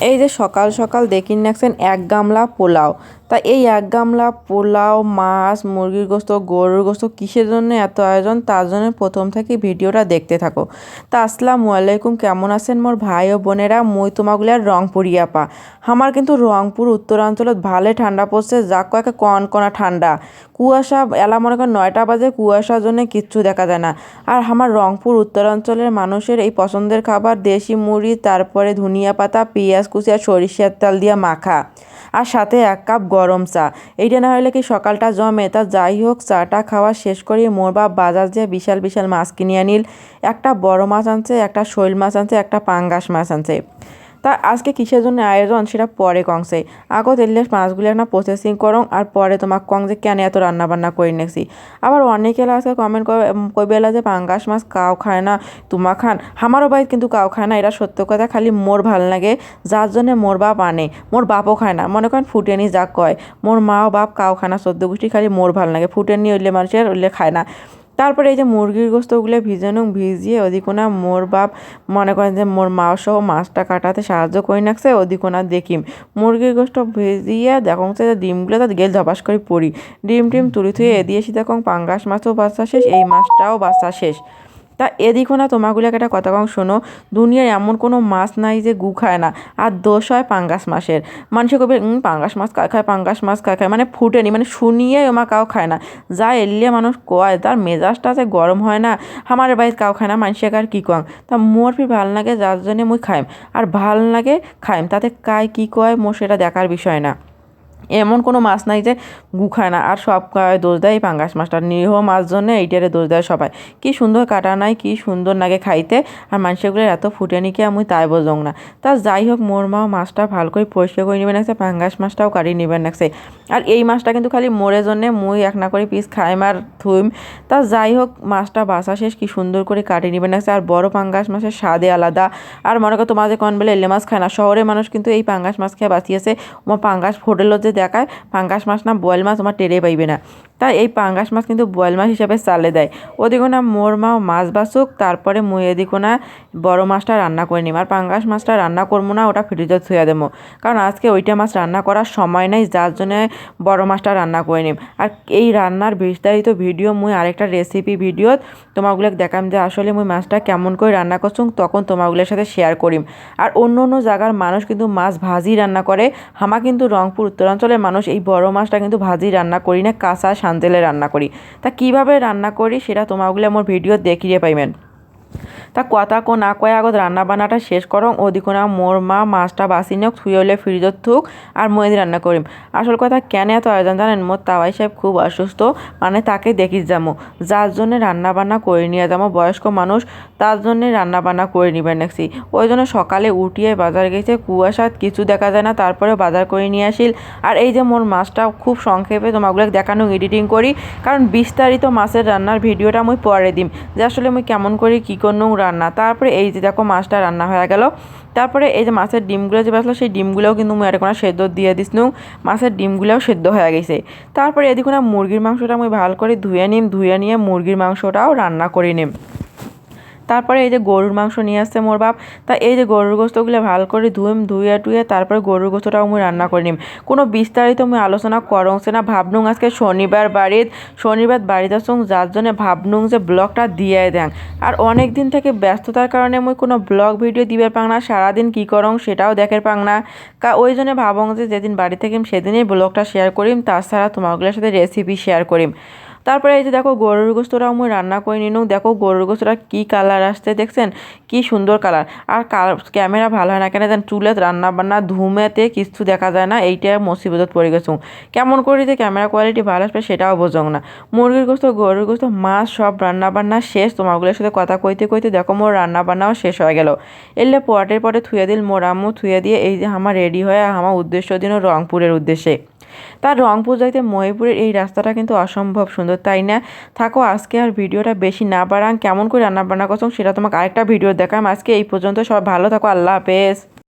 এই যে সকাল সকাল দেখি নাকছেন এক গামলা পোলাও। তা এই এক গামলা পোলাও, মাছ, মুরগির গোস্ত, গরুর গোস্ত কিসের জন্য এত আয়োজন, তার জন্য প্রথম থেকে ভিডিওটা দেখতে থাকো। তা আসসালামু আলাইকুম, কেমন আছেন মোর ভাই ও বোনেরা? মুই তোমাগুলার রংপুরি আপা। আমার কিন্তু রংপুর উত্তরাঞ্চলত ভালে ঠান্ডা পড়ছে, যা কয়েক কনকনা ঠান্ডা। কুয়াশা এলা মনে করেন 9টা বাজে, কুয়াশার জন্য কিচ্ছু দেখা যায় না। আর আমার রংপুর উত্তরাঞ্চলের মানুষের এই পছন্দের খাবার দেশি মুড়ি, তারপরে ধনিয়া পাতা, পেঁয়াজ কুচি আর সরিষার তেল দিয়ে মাখা, আর সাথে 1 কাপ গরম চা। এইটা না হলে কি সকালটা জমে? তা যাই হোক, চাটা খাওয়া শেষ করি মোর বাপ বাজার দিয়ে বিশাল বিশাল মাছ কিনে আনিল। একটা বড় মাছ আনছে, একটা শৈল মাছ আনছে, একটা পাঙ্গাস মাছ আনছে। তা আজকে কিসের জন্য আয়োজন সেটা পরে কংসে। আগত এলে মাছগুলি একটা প্রসেসিং করং, আর পরে তোমাকে কং যে কেন এত রান্না বান্না করে নেছি। আবার অনেকে আজকে কমেন্ট করবে যে পাঙ্গাস মাছ কাউ খায় না, তোমা খান। আমারও বাড়িতে কিন্তু কাউ খায় না, এটা সত্য কথা। খালি মোর ভাল লাগে, যার জন্য মোর বাপ আনে। মোর বাপও খায় না, মনে করেন ফুটেনি যা কয়। মোর মা ও বাপ কাউ খায় না, 14 গোষ্ঠী। খালি মোর ভাল লাগে, ফুটেনি হইলে মানুষের হইলে খায় না। তারপরে এই যে মুরগির গোস্তগুলো ভিজিয়ে ওদিকোনা মোর বাপ মনে করেন যে মোর মা সহ মাছটা কাটাতে সাহায্য করে নাকছে। ওদিকোনা দেখিম মুরগির গোস্ত ভিজিয়ে দেখো যে ডিমগুলো তাতে গেল ধপাস করে পড়ি। ডিম তুলি থুয়ে এদিয়েছি দেখো পাঙ্গাস মাছও বাচ্চা শেষ, এই মাছটাও বাচ্চা শেষ। তা এদিকও না তোমাগুলোকে একটা কথা কম শোনো, দুনিয়ার এমন কোনো মাছ নাই যে গু খায় না। আর দোষ হয় পাঙ্গাস মাছের। মানুষে কবে পাঙ্গাস মাছ কায় খায়, পাঙ্গাস মাছ কায় খায়, মানে ফুটেনি, মানে শুনিয়ে ওমা কাউ খায় না। যা এলিয়ে মানুষ কয়, তার মেজাজটা যে গরম হয় না। আমার বাড়িতে কাউ খায় না, মানুষে আর কি কং। তা মোর ফির ভাল লাগে, যার জন্যে মুই খাইম। আর ভাল লাগে খাইম, তাতে কায় কি কয় মোর সেটা দেখার বিষয় না। এমন কোনো মাছ নাই যে গু খায় না। আর সব দোষ দেয় এই পাঙ্গাস মাছটা, নিরীহ মাছ জন্য এইটারে দোষ দেয় সবাই। কি সুন্দর কাটা নাই, কি সুন্দর লাগে খাইতে। আর মানুষগুলোর এত ফুটেনি কি আমি তাই বোঝং না। তা যাই হোক, মোর মাও মাছটা ভালো করে পরিষ্কার করে নেবেন লাগছে, পাঙ্গাস মাছটাও কাটিয়ে নেবেন লাগছে। আর এই মাছটা কিন্তু খালি মোরের জন্যে, মুই এক না করে পিস খাইম আর থুইম। তা যাই হোক, মাছটা বাছা শেষ, কি সুন্দর করে কাটিয়ে নেবেন লাগছে। আর বড় পাঙ্গাস মাছের স্বাদে আলাদা। আর মনে করো তোমাদের কোন বেলে এলে মাছ খায় না, শহরের মানুষ কিন্তু এই পাঙ্গাস মাছ খেয়ে বাঁচিয়েছে। আমার পাঙ্গাস হোটেলত যে দেখায় পাঙ্গাস মাছ না বোয়াল মাছ, আমার টেরে পাইবে না। তাই এই পাঙ্গাস মাছ কিন্তু বোয়াল মাছ হিসাবে চালে দেয়। ওদিকে না মোর মাও মাছ বাছুক, তারপরে মুই এদিকে না বড় মাছটা রান্না করে নিম। আর পাঙ্গাস মাছটা রান্না করবো না, ওটা ফ্রিজে থুয়ে দেবো। কারণ আজকে ওইটা মাছ রান্না করার সময় নেই, যার জন্য বড় মাছটা রান্না করে নিম। আর এই রান্নার বিস্তারিত ভিডিও মুই আরেকটা রেসিপি ভিডিওত তোমাগুলোকে দেখাম, যে আসলে মুই মাছটা কেমন করে রান্না করছুম, তখন তোমাগুলোর সাথে শেয়ার করিম। আর অন্য অন্য জায়গার মানুষ কিন্তু মাছ ভাজি রান্না করে। হামা কিন্তু রংপুর উত্তরাঞ্চলের মানুষ এই বড় মাছটা কিন্তু ভাজি রান্না করি না, কাঁচা সানতেলে রান্না করি। তা কিভাবে রান্না করি সেটা তোমাগুলো আমার ভিডিও দেখিয়ে পাইবেন। তা কথা কো না কয়ে আগত রান্না বান্নাটা শেষ করং। ওদিকে না মোর মা মাছটা বাসি নিয়োগ থুয়ে হলে ফ্রিজত থুক, আর মই রান্না করিম। আসল কথা কেন এত আয়োজন জানেন? মোর তাওয়াই সাহেব খুব অসুস্থ, মানে তাকে দেখিস যাবো, যার জন্যে রান্না বান্না করে নিয়ে যাবো। বয়স্ক মানুষ, তার জন্যে রান্না বান্না করে নিবেন দেখছি। ওই জন্য সকালে উঠিয়ে বাজার গেছে, কুয়াশা কিছু দেখা যায় না, তারপরে বাজার করে নিয়ে আসিল। আর এই যে মোর মাছটা খুব সংক্ষেপে তোমাগুলো দেখানো এডিটিং করি, কারণ বিস্তারিত মাছের রান্নার ভিডিওটা মুই পরে দিম, যে আসলে মুই কেমন করে কী করনু রান্না। তারপরে এই যে দেখো মাছটা রান্না হয়ে গেল। তারপরে এই যে মাছের ডিমগুলো যে বাছলো, সেই ডিমগুলোও কিন্তু মুই একটা সেদ্ধ দিয়ে দিসনু। মাছের ডিমগুলোও সেদ্ধ হয়ে গেছে। তারপরে এদিকে না মুরগির মাংসটা মুই ভালো করে ধুয়ে নিম, ধুয়ে নিয়ে মুরগির মাংসটাও রান্না করে নিম। তারপরে এই যে গরুর মাংস নিয়ে আসছে মোর বাপ। তা এই যে গরুর গোস্তগুলো ভালো করে ধুয়ে টুয়ে তারপরে গরুর গোস্তটাও মুই রান্না করে নিম। কোনো বিস্তারিত মুই আলোচনা করংছে না, ভাবনুং আজকে শনিবার বাড়িতে আসুন, যার জন্য ভাবনুং যে ব্লগটা দিয়ে দেন। আর অনেক দিন থেকে ব্যস্ততার কারণে মুই কোনো ব্লগ ভিডিও দিবার পাং না, সারাদিন কী করং সেটাও দেখের পাং না। ওই জন্য ভাবং যে যেদিন বাড়ি থাকিম সেদিনই ব্লগটা শেয়ার করিম, তাছাড়া তোমাগুলোর সাথে রেসিপি শেয়ার করিম। তারপরে এই যে দেখো গরুর গোস্তটাও মুই রান্না করে নিনু। দেখো গরুর গোস্তটা কী কালার আসছে, দেখছেন কি সুন্দর কালার। আর ক্যামেরা ভালো হয় না কেন জান, চুলেত রান্না বান্না ধুমেতে কিছু দেখা যায় না, এইটা মুসিবতত পড়ে গেছু। কেমন করে যে ক্যামেরা কোয়ালিটি ভালো আসবে সেটাও বোঝং না। মুরগির গোস্ত, গরুর গোস্ত, মাছ সব রান্না বান্না শেষ। তোমাগুলোর সাথে কথা কইতে কইতে দেখো মোর রান্না বান্নাও শেষ হয়ে গেল। এলে পরে থুয়ে দিল মোর আম্মু, থুয়ে দিয়ে এই যে আমার রেডি হয়ে আমার উদ্দেশ্য দিন রংপুরের উদ্দেশ্যে। তার রংপুর যাইতে মহিপুরের এই রাস্তাটা কিন্তু অসম্ভব সুন্দর, তাই না? থাকো, আজকে আর ভিডিওটা বেশি না বাড়ান, কেমন করে রান্না বান্না করছো সেটা তোমাকে আরেকটা ভিডিও দেখাম। আজকে এই পর্যন্ত, সবাই ভালো থাকো, আল্লাহ হাফেজ।